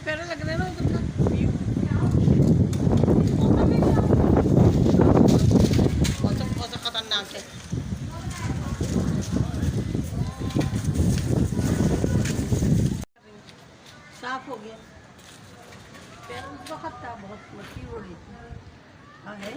पैर लग रहे ना उधर बहुत खतरनाक है। साफ हो गया। पैर उस वक्त था बहुत मट्टी हो रही थी। हाँ है।